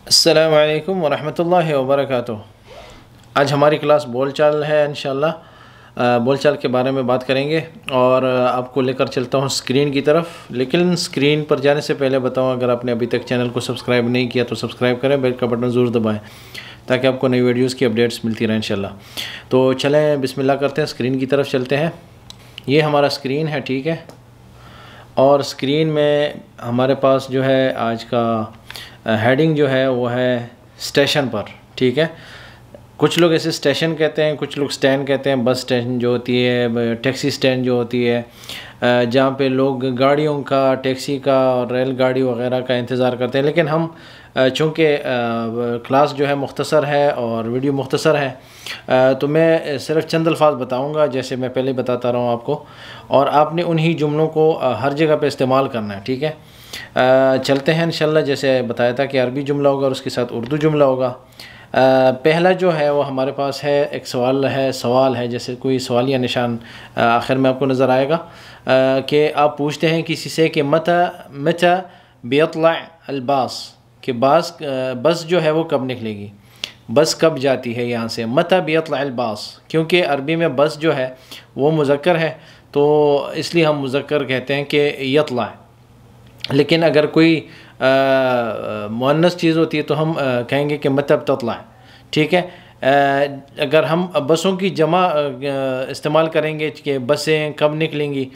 अस्सलामु अलैकुम वरहमतुल्लाहि वबरकातुहू। आज हमारी क्लास बोलचाल है। इंशाअल्लाह बोलचाल के बारे में बात करेंगे और आपको लेकर चलता हूँ स्क्रीन की तरफ। लेकिन स्क्रीन पर जाने से पहले बताऊँ, अगर आपने अभी तक चैनल को सब्सक्राइब नहीं किया तो सब्सक्राइब करें, बेल का बटन ज़रूर दबाएँ ताकि आपको नई वीडियोज़ की अपडेट्स मिलती रहें इंशाअल्लाह। तो चलें बिस्मिल्लाह करते हैं, स्क्रीन की तरफ चलते हैं। ये हमारा स्क्रीन है, ठीक है। और स्क्रीन में हमारे पास जो है आज का हेडिंग जो है वो है स्टेशन पर, ठीक है। कुछ लोग ऐसे स्टेशन कहते हैं, कुछ लोग स्टैंड कहते हैं। बस स्टैंड जो होती है, टैक्सी स्टैंड जो होती है, जहाँ पे लोग गाड़ियों का, टैक्सी का और रेलगाड़ी वगैरह का इंतज़ार करते हैं। लेकिन हम चूँकि क्लास जो है मुख्तसर है और वीडियो मुख्तसर है, तो मैं सिर्फ चंद अल्फाज बताऊँगा जैसे मैं पहले बताता रहा हूँ आपको, और आपने उन्हीं जुमलों को हर जगह पे इस्तेमाल करना है, ठीक है। चलते हैं इंशाल्लाह। जैसे बताया था कि अरबी जुमला होगा और उसके साथ उर्दू जुमला होगा। पहला जो है वो हमारे पास है, एक सवाल है जैसे कोई सवाल या निशान आखिर में आपको नज़र आएगा कि आप पूछते हैं किसी से कि मता बियतला अलबास, कि बस जो है वो कब निकलेगी, बस कब जाती है यहाँ से। मता बियतला अलबास, क्योंकि अरबी में बस जो है वो मुज़क्कर है तो इसलिए हम मुज़क्कर कहते हैं कि यतला। लेकिन अगर कोई मुअन्नस चीज़ होती है तो हम कहेंगे कि मतब ततला, ठीक है। अगर हम बसों की जमा इस्तेमाल करेंगे कि बसें कब निकलेंगी,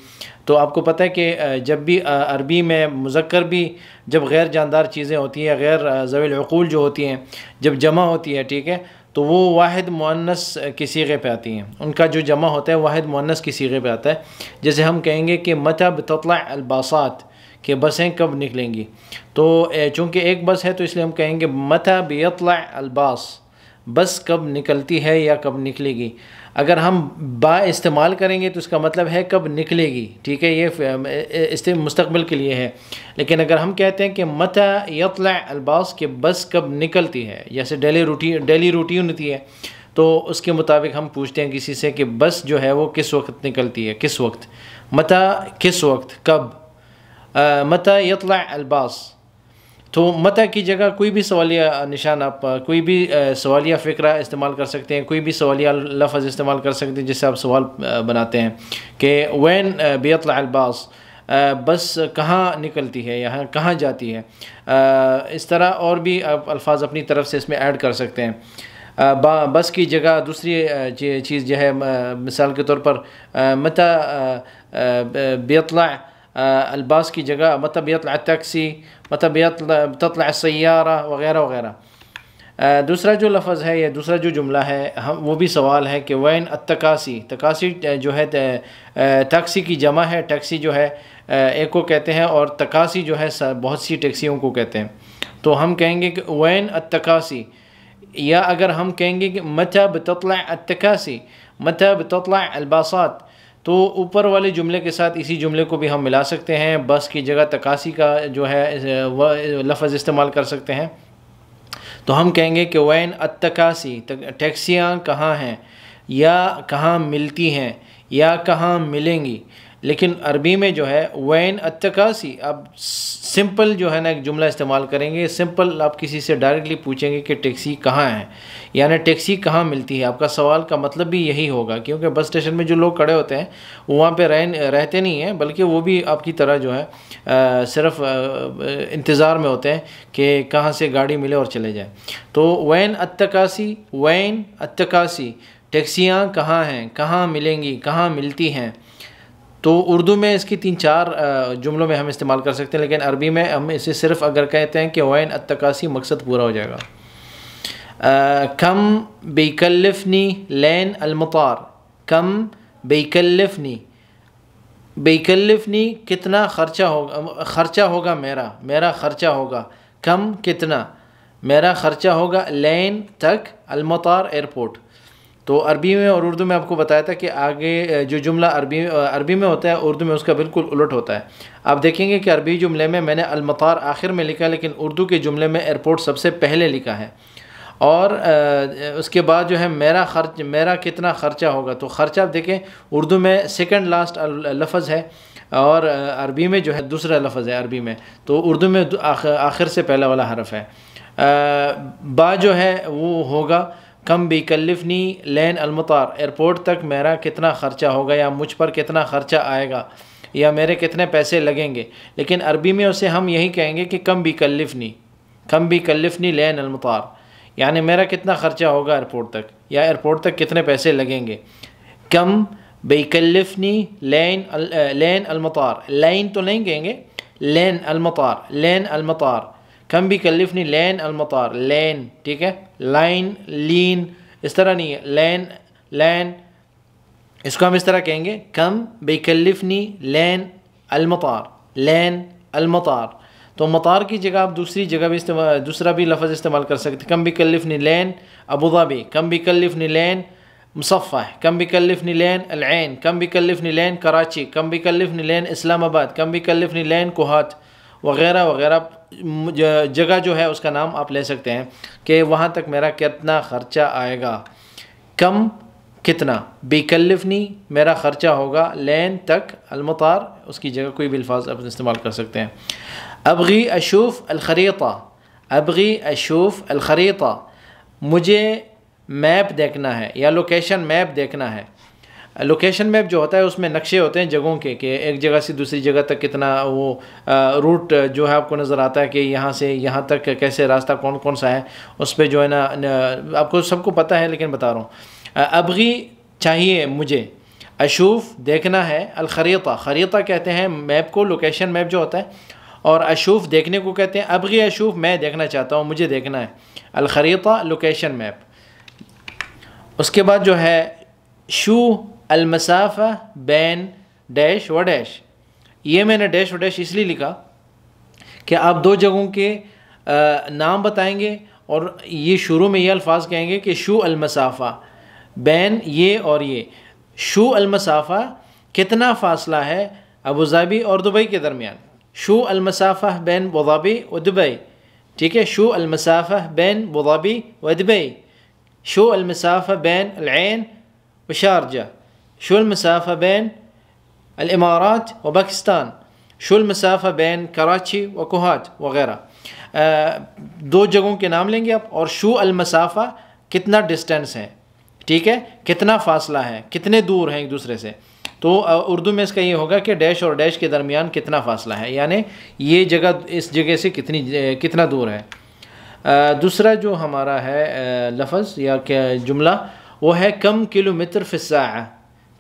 तो आपको पता है कि जब भी अरबी में मुज़क्कर भी जब गैर जानदार चीज़ें होती हैं, गैर ज़वील उक़ूल जो होती हैं, जब जमा होती है, ठीक है, तो वो वाहिद मुअन्नस की सीगे पे आती हैं। उनका जो जमा होता है वाहिद मुअन्नस की सीगे पे आता है। जैसे हम कहेंगे कि मतब ततला अलबासात, कि बसें कब निकलेंगी। तो चूँकि एक बस है तो इसलिए हम कहेंगे मता बियतला अलबास, बस कब निकलती है या कब निकलेगी। अगर हम बा इस्तेमाल करेंगे तो इसका मतलब है कब निकलेगी, ठीक है, ये इससे मुस्तकबिल के लिए है। लेकिन अगर हम कहते हैं कि मता यतला अलबास, के बस कब निकलती है, जैसे डेली रूटीन होती है, तो उसके मुताबिक हम पूछते हैं किसी से कि बस जो है वो किस वक्त निकलती है, किस वक्त, मता किस वक्त, कब। मता यतला अलबास, तो मता की जगह कोई भी सवालिया निशान, आप कोई भी सवालिया फ़िक्रा इस्तेमाल कर सकते हैं, कोई भी सवालिया लफ्ज़ इस्तेमाल कर सकते हैं जिससे आप सवाल बनाते हैं कि वैन बियतला अलबास, बस कहाँ निकलती है, यहाँ कहाँ जाती है। इस तरह और भी आप अल्फाज अपनी तरफ से इसमें ऐड कर सकते हैं। बस की जगह दूसरी चीज़ जो है, मिसाल के तौर पर मता बियतला अलबास की जगह मतलब यतला टैक्सी, मतलब ततला सैयारा वगैरह वगैरह। दूसरा जो लफ्ज़ है या दूसरा जो जुमला है, हम वो भी सवाल है कि वैन अत्तकासी, तकासी जो है टैक्सी की जमा है। टैक्सी जो है एक को कहते हैं और तकासी जो है बहुत सी टैक्सियों को कहते हैं। तो हम कहेंगे कि वैन अत्तकासी, या अगर हम कहेंगे कि मता बततला अत्तकासी, मता बततला अलबासात, तो ऊपर वाले जुमले के साथ इसी जुमले को भी हम मिला सकते हैं। बस की जगह तकासी का जो है वह लफ्ज़ इस्तेमाल कर सकते हैं। तो हम कहेंगे कि वैन अत्तकासी, टैक्सियाँ कहाँ हैं या कहाँ मिलती हैं या कहाँ मिलेंगी। लेकिन अरबी में जो है वैन अत्तकासी, आप सिंपल जो है ना एक जुमला इस्तेमाल करेंगे। सिंपल आप किसी से डायरेक्टली पूछेंगे कि टैक्सी कहाँ है, यानी टैक्सी कहाँ मिलती है। आपका सवाल का मतलब भी यही होगा, क्योंकि बस स्टेशन में जो लोग खड़े होते हैं वो वहाँ पे रहते नहीं हैं, बल्कि वो भी आपकी तरह जो है सिर्फ इंतज़ार में होते हैं कि कहाँ से गाड़ी मिले और चले जाए। तो वैन अत्तकासी, टैक्सियाँ कहाँ हैं, कहाँ मिलेंगी, कहाँ मिलती हैं। तो उर्दू में इसकी 3-4 जुमलों में हम इस्तेमाल कर सकते हैं, लेकिन अरबी में हम इसे सिर्फ अगर कहते हैं कि वैन अत्तकासी, मकसद पूरा हो जाएगा। कम बेकल्लिफनी लैन अलमतार, कम बेकल्लिफनी, बेकल्लिफनी कितना खर्चा होगा मेरा खर्चा होगा। कम कितना, मेरा खर्चा होगा, लैन तक, अलमतार एयरपोर्ट। तो अरबी में और उर्दू में आपको बताया था कि आगे जो जुमला अरबी में होता है, उर्दू में उसका बिल्कुल उलट होता है। आप देखेंगे कि अरबी जुमले में मैंने अलमतार आखिर में लिखा, लेकिन उर्दू के जुमले में एयरपोर्ट सबसे पहले लिखा है। और उसके बाद जो है मेरा कितना ख़र्चा होगा, तो ख़र्चा आप देखें उर्दू में सेकंड लास्ट लफ्ज़ है और अरबी में जो है दूसरा लफ्ज़ है अरबी में, तो उर्दू में आखिर से पहला वाला हरफ है। बा जो है वो होगा कम बिकल्लिफनी लैन अलमतार, एयरपोर्ट तक मेरा कितना ख़र्चा होगा या मुझ पर कितना ख़र्चा आएगा या मेरे कितने पैसे लगेंगे। लेकिन अरबी में उसे हम यही कहेंगे कि कम बिकल्लिफनी लैन अलमतार, यानी मेरा कितना ख़र्चा होगा एयरपोर्ट तक या एयरपोर्ट तक कितने पैसे लगेंगे। कम बिकल्लिफनी लैन अलमतार, लाइन तो नहीं कहेंगे, लैन अलमतार, कम बिकल्लिफनी लैन अलमतार, लैन, ठीक है, लाइन लीन इस तरह नहीं है, लैन इसको हम इस तरह कहेंगे, कम बिकल्लिफनी लैन अलमतार। तो मतार की जगह आप दूसरी जगह भी दूसरा भी लफ्ज़ इस्तेमाल कर सकते हैं। कम बिकल्लिफनी लैन अबू धाबी, कम बिकल्लिफनी लैन मुसफ़्फ़ा, कम बिकल्लिफनी लैन अलऐन, कम बिकल्लिफनी लैन कराची, कम बिकल्लिफनी लैन इस्लामाबाद, कम बिकल्लिफनी लैन कोहात वग़ैरह वग़ैरह जगह जो है उसका नाम आप ले सकते हैं कि वहाँ तक मेरा कितना ख़र्चा आएगा। कम कितना, बिकल्लिफनी मेरा ख़र्चा होगा, लैन तक, अलमतार उसकी जगह कोई भी अल्फाज आप इस्तेमाल कर सकते हैं। अबगी अशूफ़ अलख़रीता, मुझे मैप देखना है या लोकेशन मैप देखना है। लोकेशन मैप जो होता है उसमें नक्शे होते हैं जगहों के, कि एक जगह से दूसरी जगह तक कितना वो रूट जो है आपको नज़र आता है कि यहाँ से यहाँ तक कैसे रास्ता कौन कौन सा है, उस पर जो है ना आपको सबको पता है लेकिन बता रहा हूँ। अबगी चाहिए मुझे, अशूफ़ देखना है, खरीता कहते हैं मैप को, लोकेशन मैप जो होता है, और अशूफ़ देखने को कहते हैं। अबगी अशूफ़ मैं देखना चाहता हूँ, मुझे देखना है, अलखरीता लोकेशन मैप। उसके बाद जो है शू अलमसाफ़ा बैन डैश व डैश, ये मैंने डैश व डैश इसलिए लिखा कि आप दो जगहों के नाम बताएंगे और ये शुरू में ये अल्फाज कहेंगे कि शू अलमसाफ़ा बैन ये और ये, शू अलमसाफ़ा कितना फ़ासला है अबू धाबी और दुबई के दरमियान, शू अलमसाफ़ा बैन अबू धाबी व दुबई, ठीक है, शू अलमसाफ़ा बैन अबू धाबी व दुबई, शू अलमसाफ़ा बैन अलऐन व शारजा, शू अलमसाफ़ा बैन अल-इमारात व पाकिस्तान, शू अलमसाफ़ा बैन कराची व कोहात वग़ैरह। दो जगहों के नाम लेंगे आप, और शू अलमसाफ़ा कितना डिस्टेंस है, ठीक है, कितना फ़ासला है, कितने दूर हैं एक दूसरे से। तो उर्दू में इसका ये होगा कि डैश और डैश के दरमियान कितना फ़ासला है, यानी ये जगह इस जगह से कितना दूर है। दूसरा जो हमारा है लफ्ज़ या क्या जुमला, वो है कम किलोमीटर फ़िस्साअ,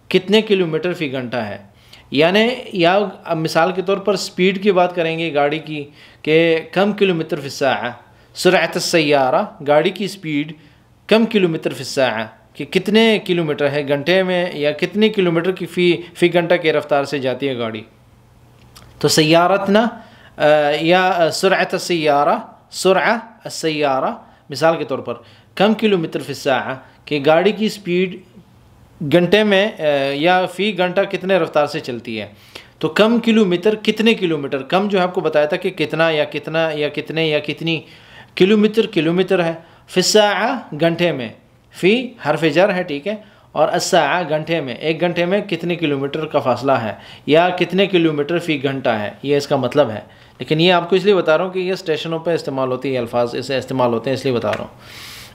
कितने किलोमीटर फ़ी घंटा है। यानी या अब मिसाल के तौर पर स्पीड की बात करेंगे गाड़ी की कि कम किलोमीटर फ़िस्साअ, सुरअत सय्यारा, गाड़ी की स्पीड कम किलोमीटर फ़िस्साअ, कि कितने किलोमीटर है घंटे में या कितने किलोमीटर की फ़ी घंटा की रफ़्तार से जाती है गाड़ी। तो सय्यारतना या सुरअत सय्यारा मिसाल के तौर पर कम किलोमीटर फ़िस्साअ, कि गाड़ी की स्पीड घंटे में या फ़ी घंटा कितने रफ़्तार से चलती है। तो कम किलोमीटर, कितने किलोमीटर, कम जो है आपको बताया था कि कितना या कितने या कितनी, किलोमीटर है, फ़िस्साअ घंटे में, फ़ी हर्फ़ जर है, ठीक है, और अस्साअ घंटे में, एक घंटे में कितने किलोमीटर का फ़ासला है या कितने किलोमीटर फ़ी घंटा है, ये इसका मतलब है। लेकिन ये आपको इसलिए बता रहा हूँ कि ये स्टेशनों पे इस्तेमाल होती है, अल्फाज इसे इस्तेमाल होते हैं इसलिए बता रहा हूँ।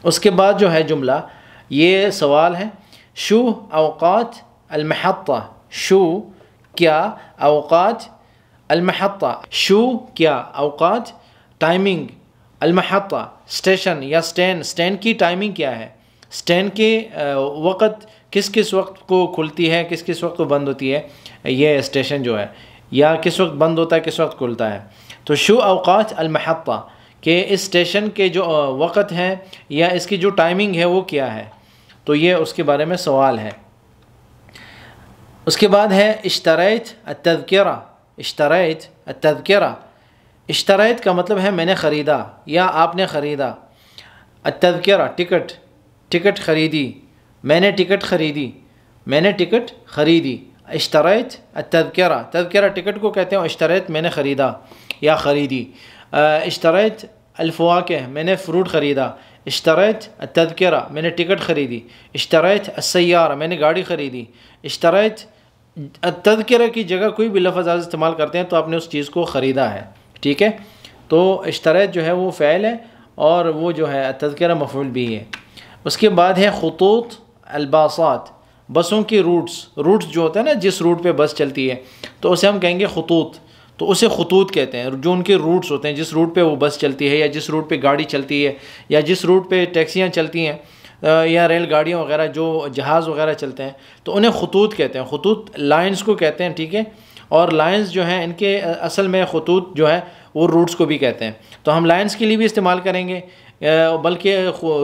उसके बाद जो है जुमला, ये सवाल है, शू अवक़ात अलमहत्ता, शू क्या अवक़ात अलमहत्ता, शू क्या अवक़ात टाइमिंग, अलमहत्ता स्टेशन या स्टैंड की टाइमिंग क्या है, स्टैंड के वक़्त किस किस वक्त को खुलती है, किस किस वक्त को बंद होती है ये स्टेशन जो है, या किस वक्त बंद होता है किस वक्त खुलता है। तो शू अवक़ात अलमहत्ता, कि इस स्टेशन के जो वक़्त हैं या इसकी जो टाइमिंग है वो क्या है, तो ये उसके बारे में सवाल है। उसके बाद है इश्तरैत अत्तज़किरा, इश्तरैत अत्तज़किरा, इश्तरैत का मतलब है मैंने ख़रीदा या आपने ख़रीदा, अत्तज़किरा टिकट ख़रीदी, मैंने टिकट ख़रीदी, इश्तरैत अत्तज़किरा, तज़किरा टिकट को कहते हैं, इश्तरैत मैंने ख़रीदा या ख़रीदी, इश्तरैत अल-फ़वाकिह मैंने फ़्रूट ख़रीदा, इश्तरैत अत्तज़किरा मैंने टिकट ख़रीदी, इश्तरैत अस्सय्यारा मैंने गाड़ी ख़रीदी। इश्तरैत अत्तज़किरा की जगह कोई भी लफ्ज़ आज इस्तेमाल करते हैं तो आपने उस चीज़ को ख़रीदा है, ठीक है। तो इश्तरैत जो है वो फ़ैल है और वो जो है तज़किरा मफ़ऊल भी है। उसके बाद है ख़ुतूत अलबासात, बसों की रूट्स जो होता है ना, जिस रूट पे बस चलती है तो उसे हम कहेंगे ख़ुतूत, तो उसे ख़ुतूत कहते हैं। जो उनके रूट्स होते हैं, जिस रूट पे वो बस चलती है या जिस रूट पे गाड़ी चलती है या जिस रूट पे टैक्सियाँ चलती हैं या रेलगाड़ियाँ वगैरह, जो जहाज़ वगैरह चलते हैं, तो उन्हें ख़ुतूत कहते हैं। ख़ुतूत लाइन्स को कहते हैं, ठीक है। और लाइन्स जो हैं इनके असल में ख़ुतूत जो है वो रूट्स को भी कहते हैं। तो हम लाइन्स के लिए भी इस्तेमाल करेंगे, बल्कि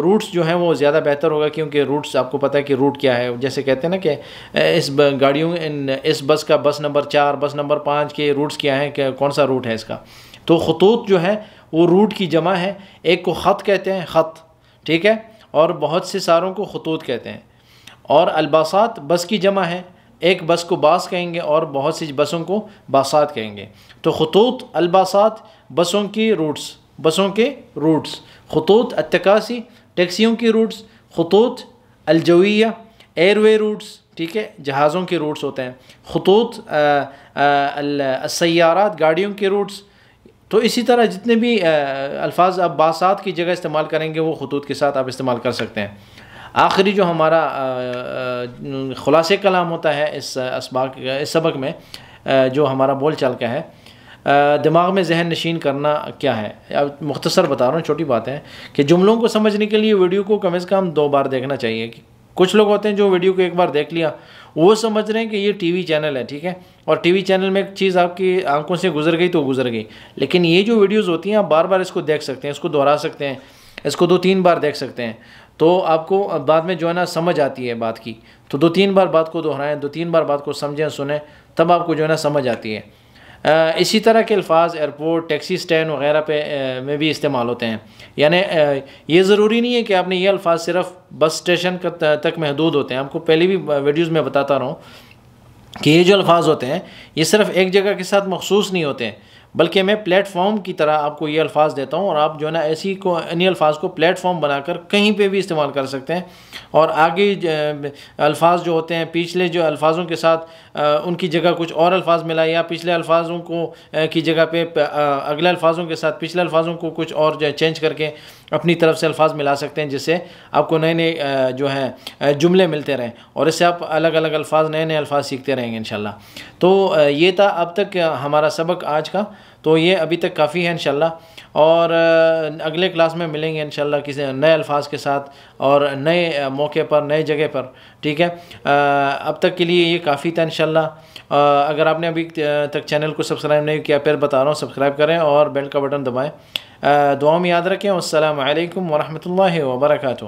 रूट्स जो हैं वो ज़्यादा बेहतर होगा, क्योंकि रूट्स आपको पता है कि रूट क्या है। जैसे कहते हैं ना कि इस बस का बस नंबर 4, बस नंबर 5 के रूट्स क्या हैं, कि कौन सा रूट है इसका। तो ख़ुतूत जो है वो रूट की जमा है। एक को ख़त कहते हैं, ख़त, ठीक है, और बहुत से सारों को ख़ुतूत कहते हैं। और अलबासात बस की जमा है, एक बस को बास कहेंगे और बहुत सी बसों को बासात कहेंगे। तो ख़ुतूत अलबासात बसों के रूट्स, ख़ुतूत अत्तकासी टैक्सियों की रूट्स, ख़ुतूत अलजविया एयरवे रूट्स, ठीक है, जहाज़ों के रूट्स होते हैं, ख़ुतूत सय्यारात गाड़ियों के रूट्स। तो इसी तरह जितने भी अल्फाज आप बासात की जगह इस्तेमाल करेंगे वो ख़ुतूत के साथ आप इस्तेमाल कर सकते हैं। आखिरी जो हमारा ख़ुलासे कलाम होता है इस सबक में, जो हमारा बोल चाल का है, दिमाग में जहन नशीन करना क्या है। अब मुख्तसर बता रहा हूँ, छोटी बात है कि जुमलों को समझने के लिए वीडियो को कम से कम 2 बार देखना चाहिए। कि कुछ लोग होते हैं जो वीडियो को एक बार देख लिया वो समझ रहे हैं कि ये टीवी चैनल है, ठीक है, और टीवी चैनल में एक चीज़ आपकी आंखों से गुजर गई तो गुजर गई। लेकिन ये जो वीडियोज़ होती हैं आप बार बार इसको देख सकते हैं, इसको दोहरा सकते हैं, इसको 2-3 बार देख सकते हैं, तो आपको बाद में जो है ना समझ आती है बात की। तो 2-3 बार बात को दोहराएं, 2-3 बार बात को समझें, सुनें, तब आपको जो है ना समझ आती है। इसी तरह के अल्फाज एयरपोर्ट, टैक्सी स्टैंड वगैरह पे में भी इस्तेमाल होते हैं। यानी ये ज़रूरी नहीं है कि आपने ये अल्फाज सिर्फ बस स्टेशन तक महदूद होते हैं। आपको पहले भी वीडियोज़ में बताता रहा हूँ कि ये जो अल्फाज होते हैं ये सिर्फ एक जगह के साथ मखसूस नहीं होते हैं, बल्कि मैं प्लेटफॉर्म की तरह आपको ये अल्फाज देता हूँ और आप जो है ना इन्हीं अल्फाज को प्लेटफॉर्म बनाकर कहीं पे भी इस्तेमाल कर सकते हैं। और आगे अल्फाज जो होते हैं पिछले जो अल्फाजों के साथ उनकी जगह कुछ और अल्फाज मिला, या पिछले अल्फाजों को की जगह पे अगले अल्फाजों के साथ पिछले अल्फाजों को कुछ और चेंज करके अपनी तरफ से अल्फाज मिला सकते हैं, जिससे आपको नए नए जो हैं जुमले मिलते रहें और इससे आप अलग अलग अल्फाज नए नए अल्फाज सीखते रहेंगे इंशाल्लाह। तो ये था अब तक हमारा सबक आज का, तो ये अभी तक काफ़ी है इंशाल्लाह। और अगले क्लास में मिलेंगे इंशाल्लाह किसी नए अल्फाज के साथ और नए मौके पर, नए जगह पर, ठीक है। अब तक के लिए ये काफ़ी था इंशाल्लाह। अगर आपने अभी तक चैनल को सब्सक्राइब नहीं किया, फिर बता रहा हूँ सब्सक्राइब करें और बेल का बटन दबाएँ। दुआ में याद रखें। अस्सलामु अलैकुम वरहमतुल्लाहि वबरकातुहू।